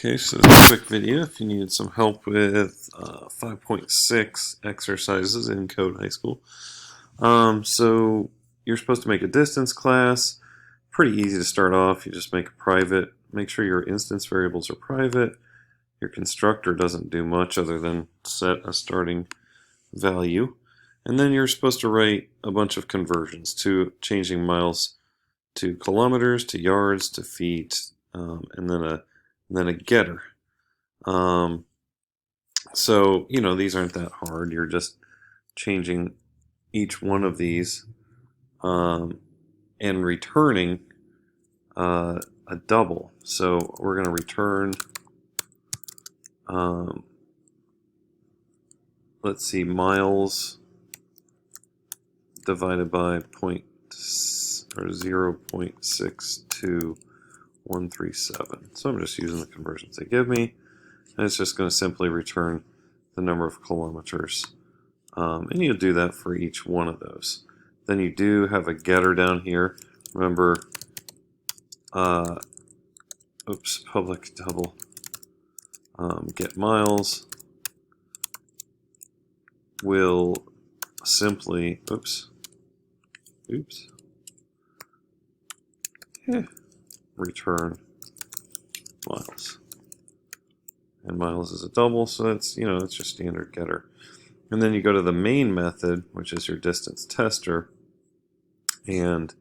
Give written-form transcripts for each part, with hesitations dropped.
Okay, so this is a quick video if you needed some help with 5.6 exercises in Code High School. So you're supposed to make a distance class. Pretty easy to start off. You just make a private. Make sure your instance variables are private. Your constructor doesn't do much other than set a starting value. And then you're supposed to write a bunch of conversions to changing miles to kilometers, to yards, to feet, and then a getter. So, these aren't that hard. You're just changing each one of these and returning a double. So we're going to return, let's see, miles divided by 0.62137. So I'm just using the conversions they give me, and it's just going to simply return the number of kilometers. And you'll do that for each one of those. Then you do have a getter down here. Remember, public double get miles will simply, return miles. And miles is a double, so that's, it's your standard getter. And then you go to the main method, which is your distance tester, and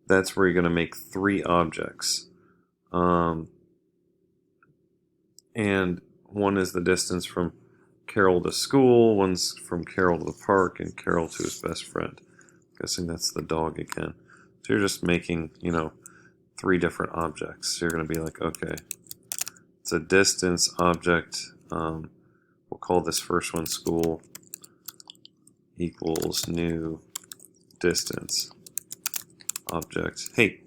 that's where you're going to make 3 objects. And one is the distance from Carol to school, one's from Carol to the park, and Carol to his best friend. I'm guessing that's the dog again. So you're just making, 3 different objects. So you're going to be like, okay, it's a distance object. We'll call this first one school equals new distance object. Hey,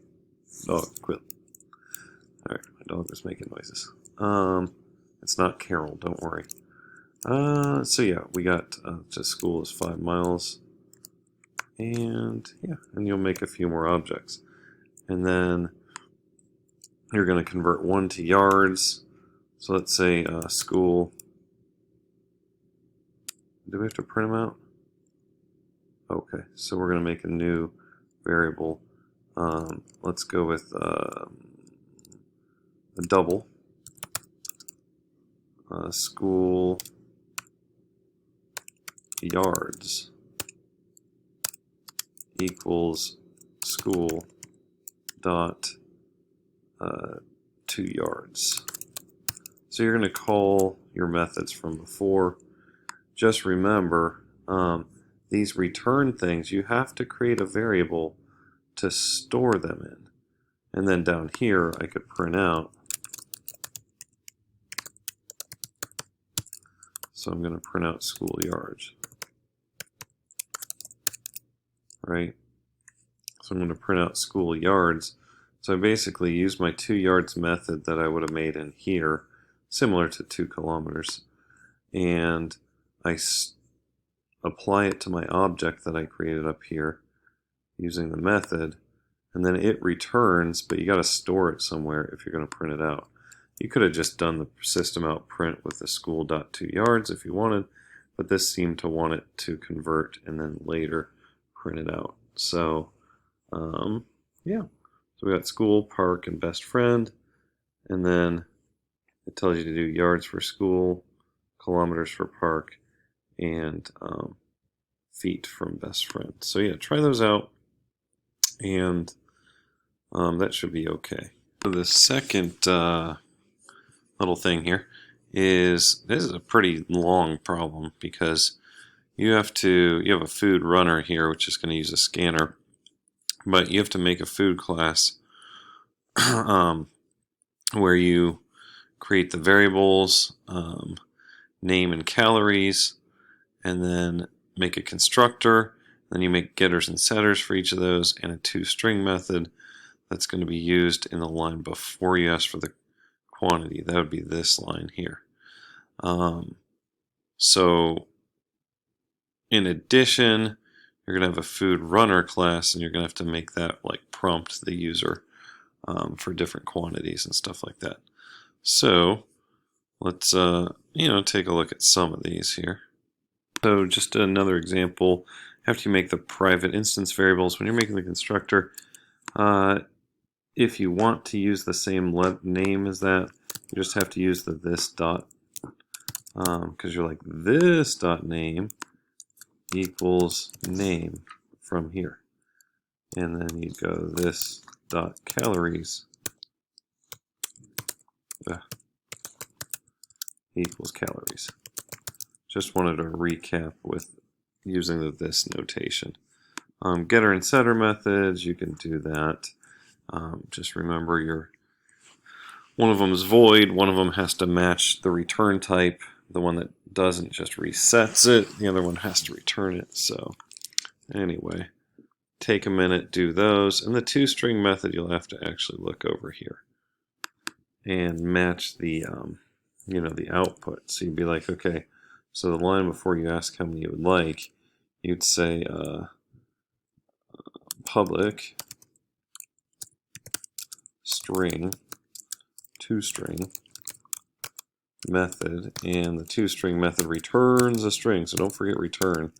dog, quit. Alright, my dog was making noises. It's not Carol, don't worry. So yeah, we got just school is 5 miles. And yeah, and you'll make a few more objects. And then you're going to convert 1 to yards. So let's say school. Do we have to print them out? Okay, so we're going to make a new variable. Let's go with a double. School yards equals school dot 2 yards. So you're going to call your methods from before. Just remember, these return things, you have to create a variable to store them in. And then down here, I could print out. So I'm going to print out school yards. Right? So I'm going to print out school yards. So I basically use my 2 yards method that I would have made in here, similar to 2 kilometers, and I apply it to my object that I created up here using the method, and then it returns, but you got to store it somewhere if you're going to print it out. You could have just done the system out print with the school.2yards if you wanted, but this seemed to want it to convert and then later print it out. So yeah, so we got school, park, and best friend, and then it tells you to do yards for school, kilometers for park, and feet from best friend. So yeah, try those out, and that should be okay. So the second little thing here is, this is a pretty long problem because you have a food runner here, which is going to use a scanner, but you have to make a food class where you create the variables, name and calories, and then make a constructor. Then you make getters and setters for each of those, and a toString method that's going to be used in the line before you ask for the quantity. That would be this line here. So in addition, you're going to have a food runner class, and you're going to have to make that like prompt the user for different quantities and stuff like that. So let's take a look at some of these here. So just another example, after you make the private instance variables, when you're making the constructor, if you want to use the same name as that, you just have to use the this dot, because you're like this dot name equals name from here, and then you go this dot calories equals calories. Just wanted to recap with using the this notation. Getter and setter methods, you can do that. Just remember one of them is void, one of them has to match the return type. The one that doesn't just resets it, the other one has to return it. So anyway, take a minute, do those. And the toString method, you'll have to actually look over here and match the the output. So you'd be like, okay, so the line before you ask how many you would like, you'd say public string toString method, and the toString method returns a string, so don't forget return.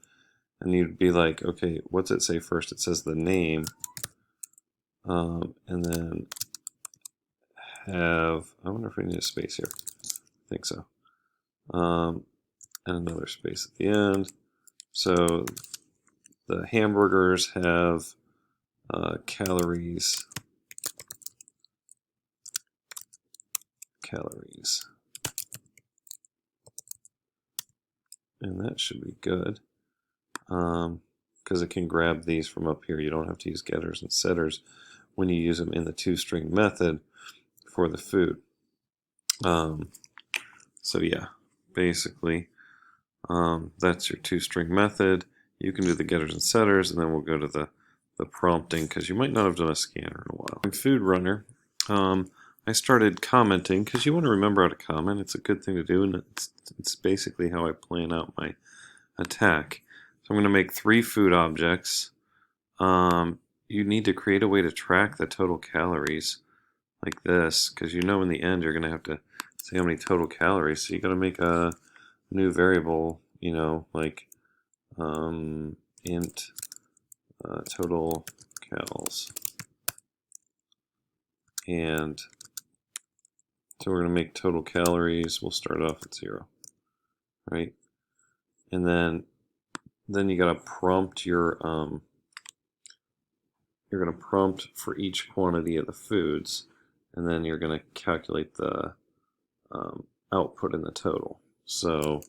And you'd be like, okay, what's it say first? It says the name, and then I wonder if we need a space here. I think so. And another space at the end. So the hamburgers have calories. And that should be good, because it can grab these from up here. You don't have to use getters and setters when you use them in the toString method for the food. So yeah, basically that's your toString method. You can do the getters and setters, and then we'll go to the prompting, because you might not have done a scanner in a while. In Food Runner, I started commenting, because you want to remember how to comment. It's a good thing to do, and it's basically how I plan out my attack. So I'm going to make 3 food objects. You need to create a way to track the total calories like this, because in the end you're going to have to say how many total calories. So you got to make a new variable, like int total cals. And so we're going to make total calories. We'll start off at 0, right? And then you got to prompt you're going to prompt for each quantity of the foods, and then you're going to calculate the output in the total. So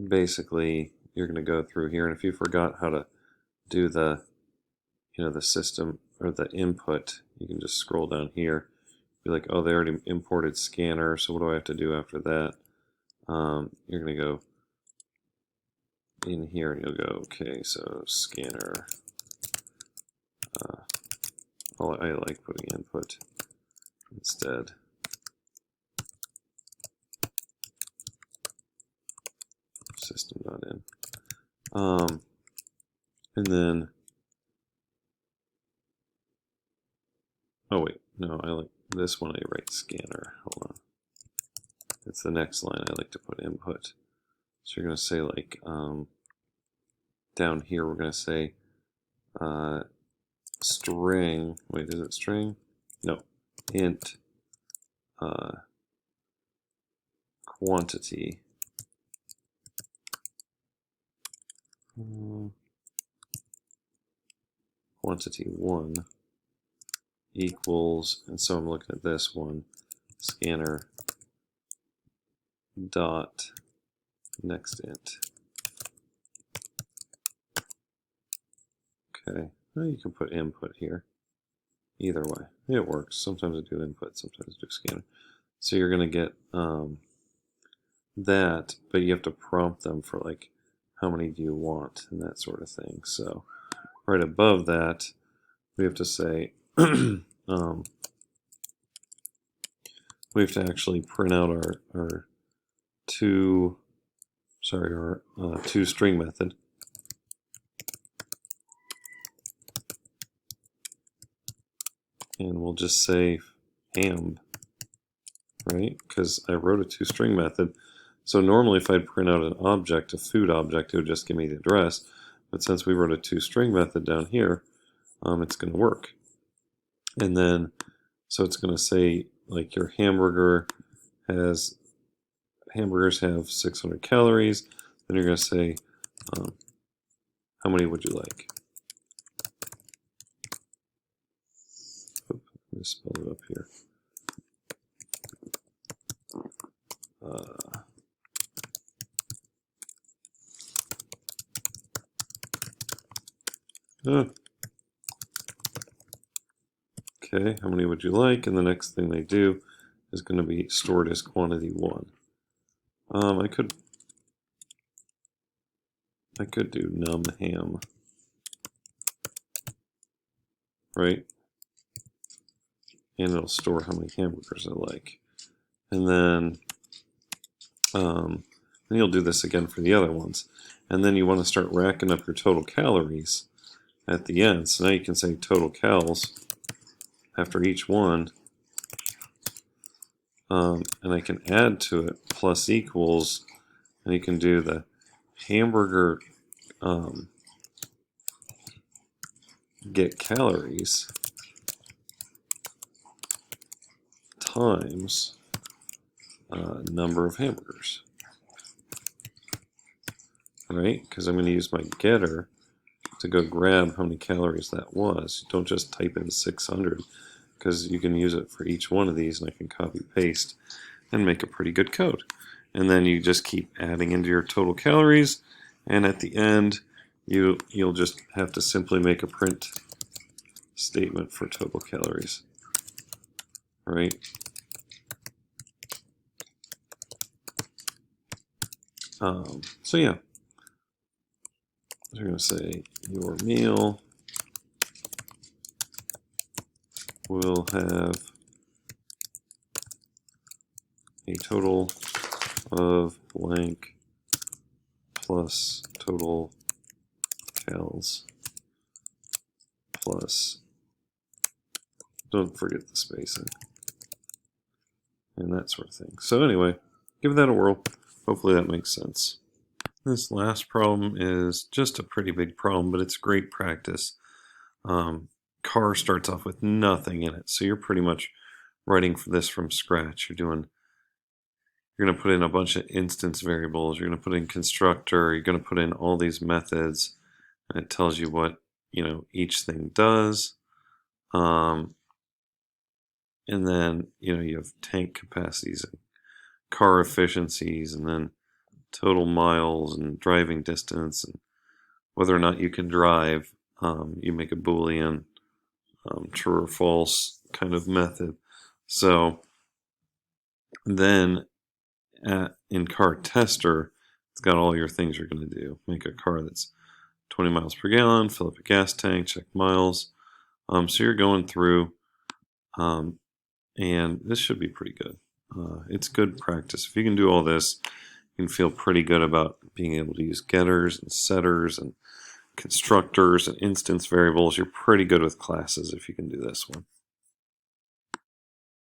basically, you're going to go through here, and if you forgot how to do the system or the input, you can just scroll down here. Be like, oh, they already imported scanner, so what do I have to do after that? You're going to go in here, and you'll go, okay, so scanner. I like putting input instead. System.in. And then, oh wait, no, I like this one. I write scanner. Hold on. It's the next line. I like to put input. So you're going to say like down here we're going to say string. Wait, is it string? No, int quantity. Quantity 1 equals, and so I'm looking at this one, scanner dot next int. Okay, well, you can put input here. Either way, it works. Sometimes I do input, sometimes I do scanner. So you're going to get that, but you have to prompt them for like how many do you want and that sort of thing. So right above that, we have to say we have to actually print out our toString method. And we'll just say amp right? Because I wrote a toString method. So normally if I'd print out an object, a food object, it would just give me the address. But since we wrote a toString method down here, it's going to work. And then, so it's going to say, like, your hamburgers have 600 calories. Then you're going to say, how many would you like? Oop, let me spell it up here. Okay, how many would you like? And the next thing they do is going to be stored as quantity 1. I could do num ham, right? And it'll store how many hamburgers I like. And then you'll do this again for the other ones. And then you want to start racking up your total calories at the end. So now you can say total cals after each one. And I can add to it plus equals, and you can do the hamburger get calories times number of hamburgers, right? Because I'm going to use my getter to go grab how many calories that was. Don't just type in 600, because you can use it for each one of these, and I can copy paste and make a pretty good code. And then you just keep adding into your total calories, and at the end you'll just have to simply make a print statement for total calories, right? So yeah, we're going to say your meal will have a total of blank plus total cals plus, don't forget the spacing, and that sort of thing. So anyway, give that a whirl. Hopefully that makes sense. This last problem is just a pretty big problem, but it's great practice. Car starts off with nothing in it, so you're pretty much writing for this from scratch. You're going to put in a bunch of instance variables. You're going to put in constructor. You're going to put in all these methods, and it tells you what each thing does. And then you have tank capacities and car efficiencies, and then total miles and driving distance, and whether or not you can drive. You make a Boolean true or false kind of method. So then in car tester, it's got all your things you're going to do. Make a car that's 20 miles per gallon, fill up a gas tank, check miles. So you're going through, and this should be pretty good. It's good practice. If you can do all this, you can feel pretty good about being able to use getters and setters and constructors and instance variables. You're pretty good with classes if you can do this one.